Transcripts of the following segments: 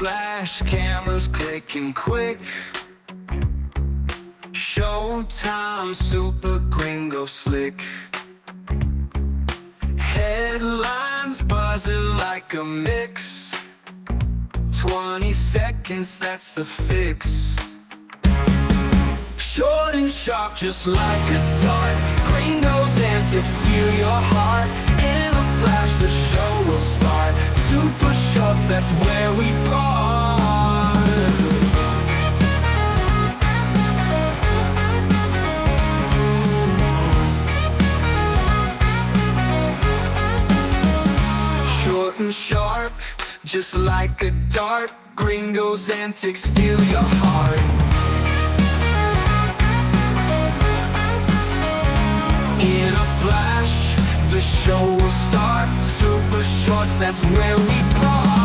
flash, cameras clicking quick. Showtime, super gringo slick. Headlines buzzing like a mix. 20 seconds, that's the fix. Short and sharp, just like a dart. Gringo's antics steal your heart. In a flash, the show will start. Super shorts, that's where we part. Short and sharp, just like a dart. Gringo's antics steal your heart. In a flash, the show will start. Super shorts, that's where we part.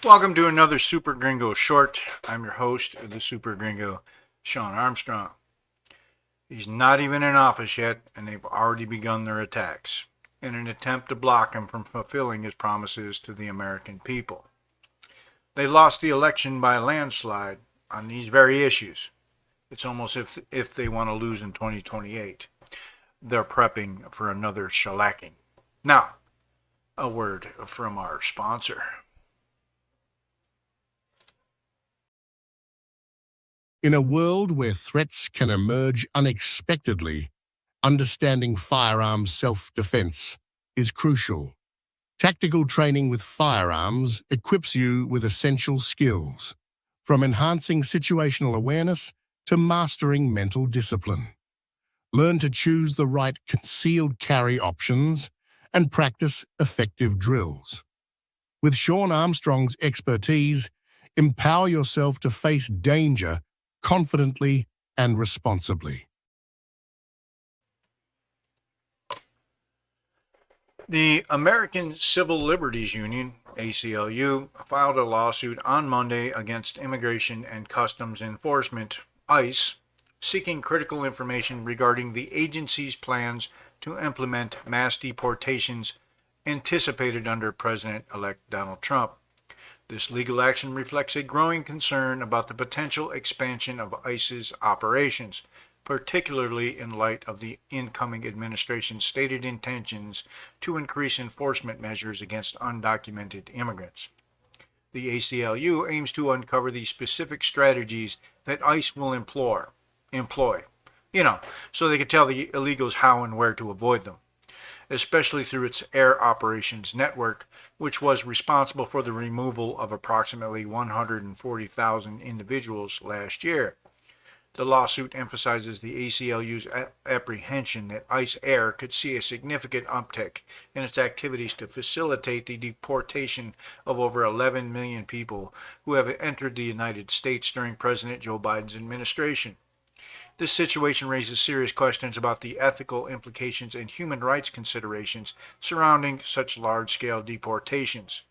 Welcome to another Super Gringo short. I'm your host, the Super Gringo, Sean Armstrong. He's not even in office yet, and they've already begun their attacks in an attempt to block him from fulfilling his promises to the American people. They lost the election by a landslide on these very issues. It's almost if they want to lose in 2028. They're prepping for another shellacking. Now, a word from our sponsor. In a world where threats can emerge unexpectedly, understanding firearms self-defense is crucial. Tactical training with firearms equips you with essential skills, from enhancing situational awareness to mastering mental discipline. Learn to choose the right concealed carry options and practice effective drills. With Sean Armstrong's expertise, empower yourself to face danger confidently and responsibly. The American Civil Liberties Union, ACLU, filed a lawsuit on Monday against Immigration and Customs Enforcement, ICE, seeking critical information regarding the agency's plans to implement mass deportations anticipated under President-elect Donald Trump. This legal action reflects a growing concern about the potential expansion of ICE's operations, particularly in light of the incoming administration's stated intentions to increase enforcement measures against undocumented immigrants. The ACLU aims to uncover the specific strategies that ICE will employ, so they can tell the illegals how and where to avoid them, especially through its air operations network, which was responsible for the removal of approximately 140,000 individuals last year. The lawsuit emphasizes the ACLU's apprehension that ICE Air could see a significant uptick in its activities to facilitate the deportation of over 11 million people who have entered the United States during President Joe Biden's administration. This situation raises serious questions about the ethical implications and human rights considerations surrounding such large-scale deportations.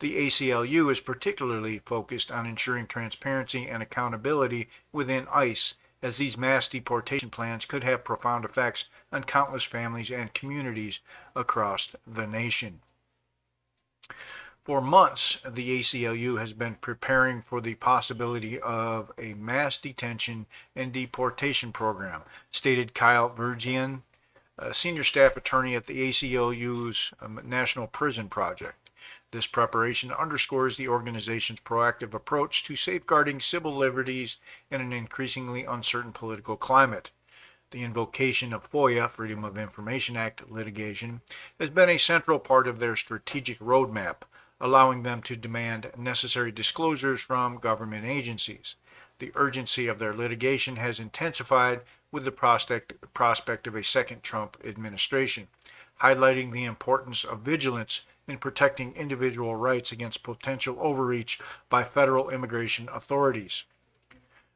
The ACLU is particularly focused on ensuring transparency and accountability within ICE, as these mass deportation plans could have profound effects on countless families and communities across the nation. For months, the ACLU has been preparing for the possibility of a mass detention and deportation program, stated Kyle Vergian, a senior staff attorney at the ACLU's National Prison Project. This preparation underscores the organization's proactive approach to safeguarding civil liberties in an increasingly uncertain political climate. The invocation of FOIA, Freedom of Information Act litigation, has been a central part of their strategic roadmap, allowing them to demand necessary disclosures from government agencies. The urgency of their litigation has intensified with the prospect of a second Trump administration, highlighting the importance of vigilance in protecting individual rights against potential overreach by federal immigration authorities.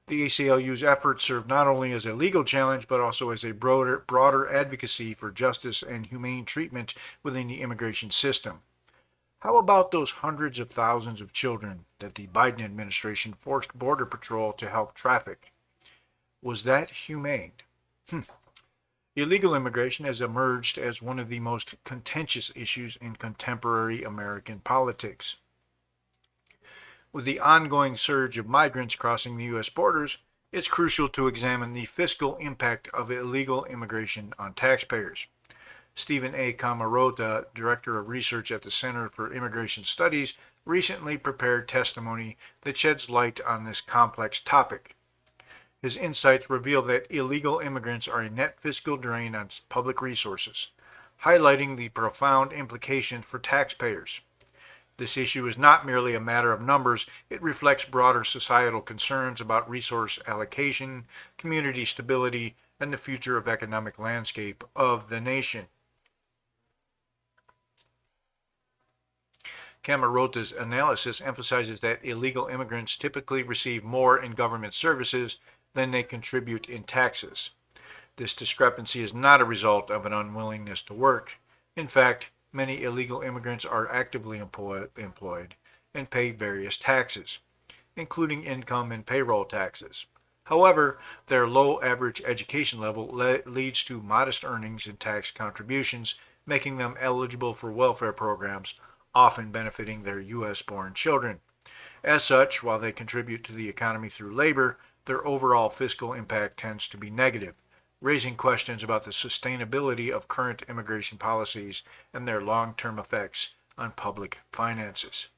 The ACLU's efforts serve not only as a legal challenge, but also as a broader advocacy for justice and humane treatment within the immigration system. How about those hundreds of thousands of children that the Biden administration forced Border Patrol to help traffic? Was that humane? Illegal immigration has emerged as one of the most contentious issues in contemporary American politics. With the ongoing surge of migrants crossing the U.S. borders, it's crucial to examine the fiscal impact of illegal immigration on taxpayers. Stephen A. Camarota, Director of Research at the Center for Immigration Studies, recently prepared testimony that sheds light on this complex topic. His insights reveal that illegal immigrants are a net fiscal drain on public resources, highlighting the profound implications for taxpayers. This issue is not merely a matter of numbers, it reflects broader societal concerns about resource allocation, community stability, and the future of economic landscape of the nation. Camarota's analysis emphasizes that illegal immigrants typically receive more in government services than they contribute in taxes. This discrepancy is not a result of an unwillingness to work. In fact, many illegal immigrants are actively employed and pay various taxes, including income and payroll taxes. However, their low average education level leads to modest earnings and tax contributions, making them eligible for welfare programs, often benefiting their U.S.-born children. As such, while they contribute to the economy through labor, their overall fiscal impact tends to be negative, raising questions about the sustainability of current immigration policies and their long-term effects on public finances.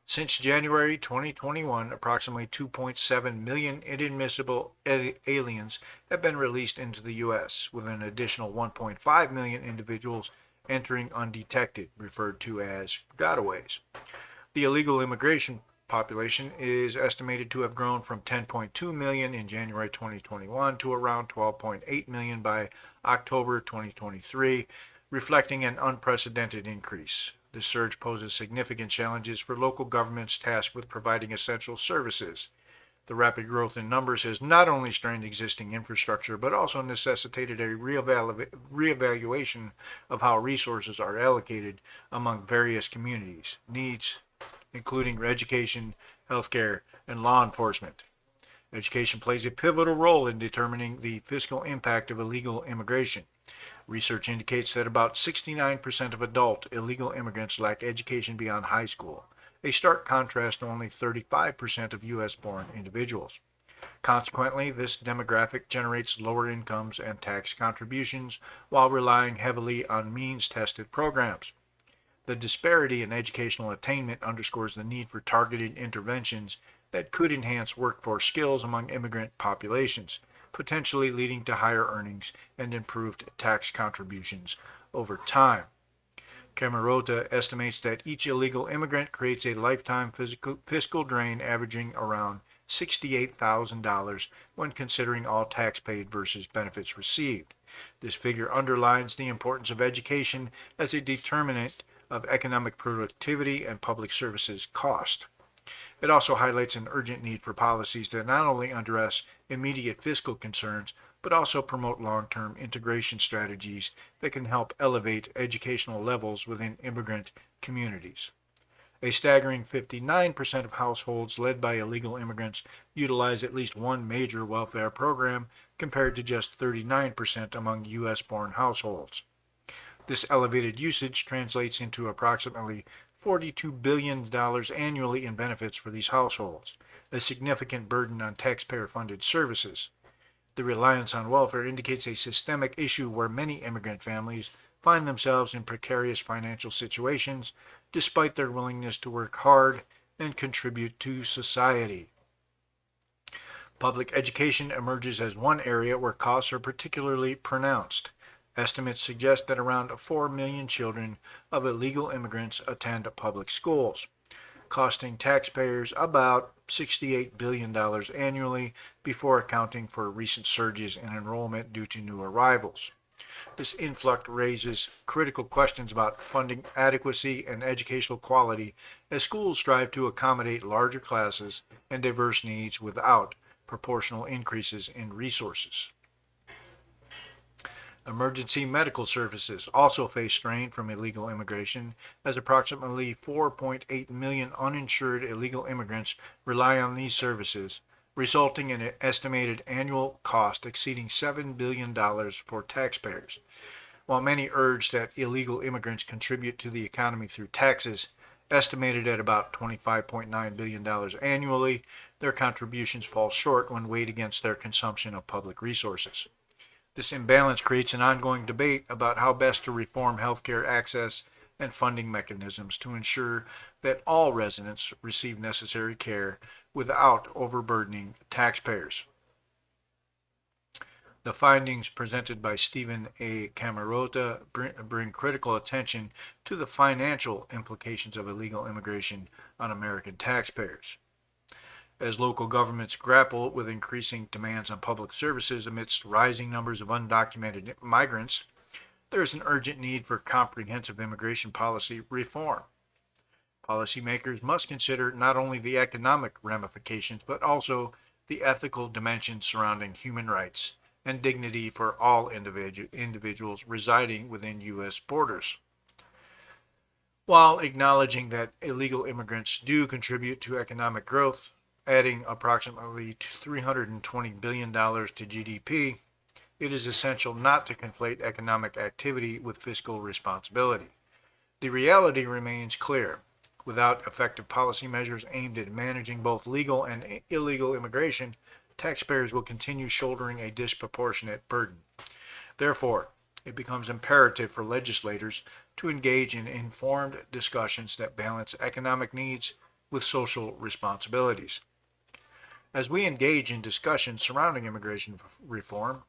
Since January 2021, approximately 2.7 million inadmissible aliens have been released into the U.S., with an additional 1.5 million individuals entering undetected, referred to as gotaways. The illegal immigration population is estimated to have grown from 10.2 million in January 2021 to around 12.8 million by October 2023, reflecting an unprecedented increase. This surge poses significant challenges for local governments tasked with providing essential services. The rapid growth in numbers has not only strained existing infrastructure, but also necessitated a reevaluation of how resources are allocated among various communities' needs, including education, healthcare, and law enforcement. Education plays a pivotal role in determining the fiscal impact of illegal immigration. Research indicates that about 69% of adult illegal immigrants lack education beyond high school, a stark contrast to only 35% of U.S.-born individuals. Consequently, this demographic generates lower incomes and tax contributions while relying heavily on means-tested programs. The disparity in educational attainment underscores the need for targeted interventions that could enhance workforce skills among immigrant populations, potentially leading to higher earnings and improved tax contributions over time. Camarota estimates that each illegal immigrant creates a lifetime fiscal drain averaging around $68,000 when considering all tax paid versus benefits received. This figure underlines the importance of education as a determinant of economic productivity and public services cost. It also highlights an urgent need for policies that not only address immediate fiscal concerns, but also promote long-term integration strategies that can help elevate educational levels within immigrant communities. A staggering 59% of households led by illegal immigrants utilize at least one major welfare program, compared to just 39% among U.S.-born households. This elevated usage translates into approximately $42 billion annually in benefits for these households, a significant burden on taxpayer-funded services. The reliance on welfare indicates a systemic issue where many immigrant families find themselves in precarious financial situations despite their willingness to work hard and contribute to society. Public education emerges as one area where costs are particularly pronounced. Estimates suggest that around 4 million children of illegal immigrants attend public schools. costing taxpayers about $68 billion annually before accounting for recent surges in enrollment due to new arrivals. This influx raises critical questions about funding adequacy and educational quality as schools strive to accommodate larger classes and diverse needs without proportional increases in resources. Emergency medical services also face strain from illegal immigration, as approximately 4.8 million uninsured illegal immigrants rely on these services, resulting in an estimated annual cost exceeding $7 billion for taxpayers. While many urge that illegal immigrants contribute to the economy through taxes, estimated at about $25.9 billion annually, their contributions fall short when weighed against their consumption of public resources. This imbalance creates an ongoing debate about how best to reform healthcare access and funding mechanisms to ensure that all residents receive necessary care without overburdening taxpayers. The findings presented by Stephen A. Camarota bring critical attention to the financial implications of illegal immigration on American taxpayers. As local governments grapple with increasing demands on public services amidst rising numbers of undocumented migrants, there is an urgent need for comprehensive immigration policy reform. Policymakers must consider not only the economic ramifications, but also the ethical dimensions surrounding human rights and dignity for all individuals residing within U.S. borders. While acknowledging that illegal immigrants do contribute to economic growth, adding approximately $320 billion to GDP, it is essential not to conflate economic activity with fiscal responsibility. The reality remains clear. Without effective policy measures aimed at managing both legal and illegal immigration, taxpayers will continue shouldering a disproportionate burden. Therefore, it becomes imperative for legislators to engage in informed discussions that balance economic needs with social responsibilities. As we engage in discussions surrounding immigration reform,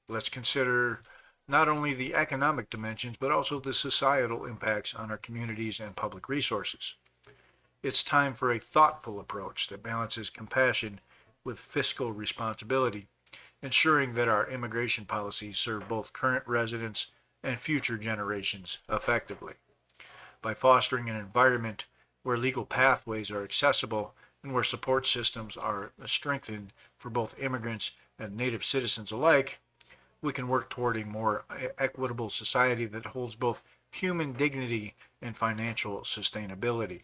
let's consider not only the economic dimensions, but also the societal impacts on our communities and public resources. It's time for a thoughtful approach that balances compassion with fiscal responsibility, ensuring that our immigration policies serve both current residents and future generations effectively. By fostering an environment where legal pathways are accessible and where support systems are strengthened for both immigrants and native citizens alike, we can work toward a more equitable society that holds both human dignity and financial sustainability.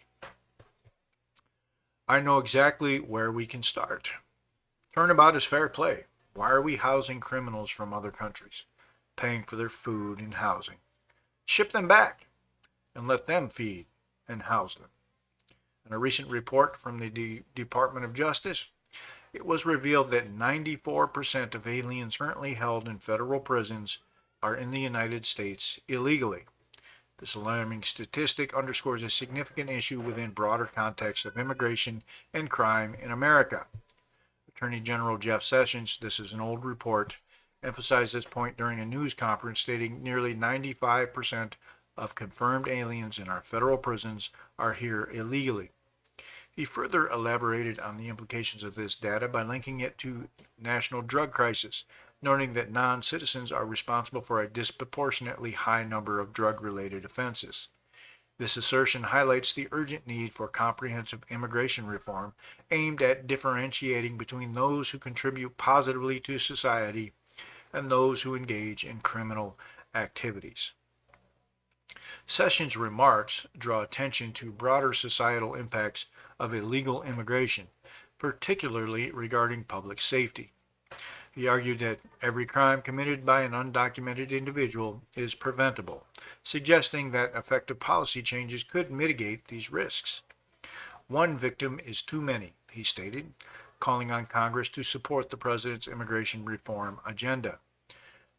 I know exactly where we can start. Turnabout is fair play. Why are we housing criminals from other countries, paying for their food and housing? Ship them back and let them feed and house them. In a recent report from the Department of Justice, it was revealed that 94% of aliens currently held in federal prisons are in the United States illegally. This alarming statistic underscores a significant issue within broader context of immigration and crime in America. Attorney General Jeff Sessions, this is an old report, emphasized this point during a news conference, stating nearly 95% of confirmed aliens in our federal prisons are here illegally. He further elaborated on the implications of this data by linking it to national drug crisis, noting that non-citizens are responsible for a disproportionately high number of drug-related offenses. This assertion highlights the urgent need for comprehensive immigration reform aimed at differentiating between those who contribute positively to society and those who engage in criminal activities. Sessions' remarks draw attention to broader societal impacts of illegal immigration, particularly regarding public safety. He argued that every crime committed by an undocumented individual is preventable, suggesting that effective policy changes could mitigate these risks. One victim is too many, he stated, calling on Congress to support the president's immigration reform agenda.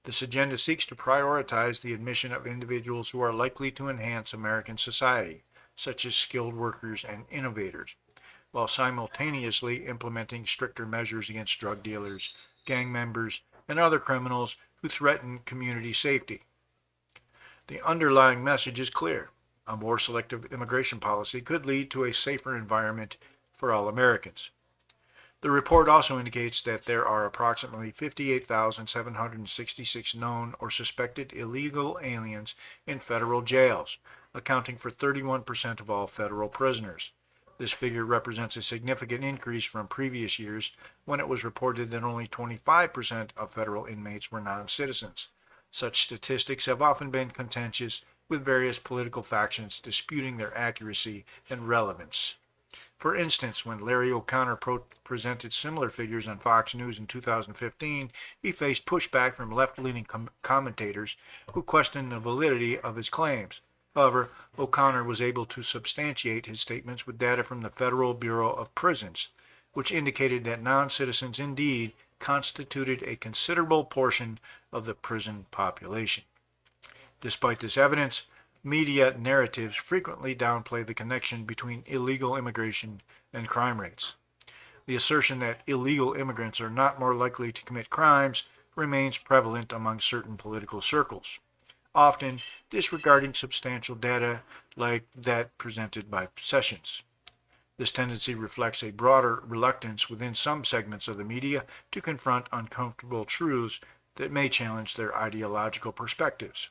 This agenda seeks to prioritize the admission of individuals who are likely to enhance American society, such as skilled workers and innovators, while simultaneously implementing stricter measures against drug dealers, gang members, and other criminals who threaten community safety. The underlying message is clear. A more selective immigration policy could lead to a safer environment for all Americans. The report also indicates that there are approximately 58,766 known or suspected illegal aliens in federal jails, accounting for 31% of all federal prisoners. This figure represents a significant increase from previous years when it was reported that only 25% of federal inmates were non-citizens. Such statistics have often been contentious, with various political factions disputing their accuracy and relevance. For instance, when Larry O'Connor presented similar figures on Fox News in 2015, he faced pushback from left-leaning commentators who questioned the validity of his claims. However, O'Connor was able to substantiate his statements with data from the Federal Bureau of Prisons, which indicated that non-citizens indeed constituted a considerable portion of the prison population. Despite this evidence, media narratives frequently downplay the connection between illegal immigration and crime rates. The assertion that illegal immigrants are not more likely to commit crimes remains prevalent among certain political circles, often disregarding substantial data like that presented by Sessions. This tendency reflects a broader reluctance within some segments of the media to confront uncomfortable truths that may challenge their ideological perspectives.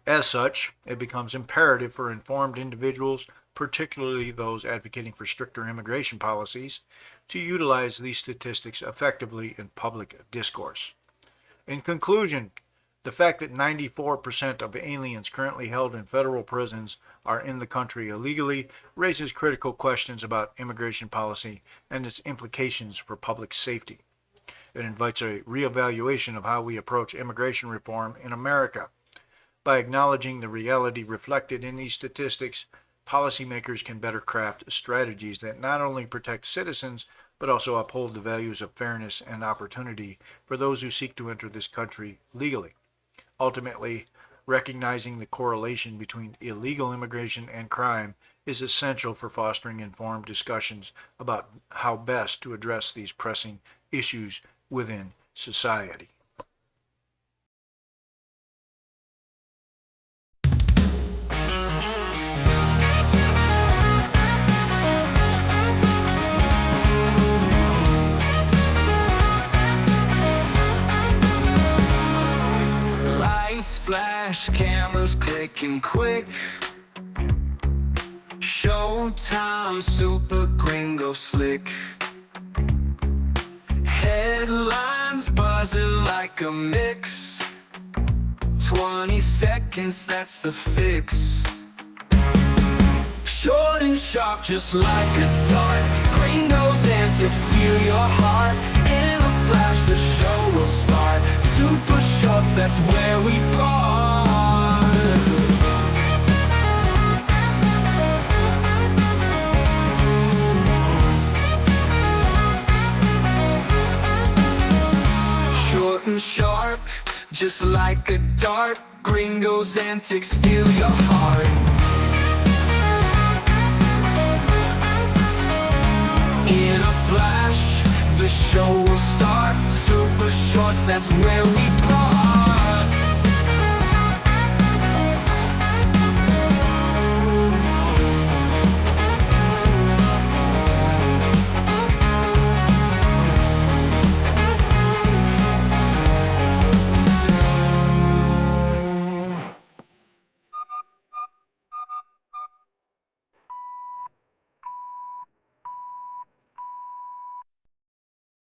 As such, it becomes imperative for informed individuals, particularly those advocating for stricter immigration policies, to utilize these statistics effectively in public discourse. In conclusion, the fact that 94% of aliens currently held in federal prisons are in the country illegally raises critical questions about immigration policy and its implications for public safety. It invites a reevaluation of how we approach immigration reform in America. By acknowledging the reality reflected in these statistics, policymakers can better craft strategies that not only protect citizens, but also uphold the values of fairness and opportunity for those who seek to enter this country legally. Ultimately, recognizing the correlation between illegal immigration and crime is essential for fostering informed discussions about how best to address these pressing issues within society. Flash, cameras clicking quick. Showtime, super gringo slick. Headlines buzzing like a mix. 20 seconds, that's the fix. Short and sharp, just like a dart. Gringo's antics steal your heart. In a flash, the show will start. Super shorts, that's where we part. Short and sharp, just like a dart. Gringo's antics steal your heart. In a flash, the show will start. Super shorts, that's where we part.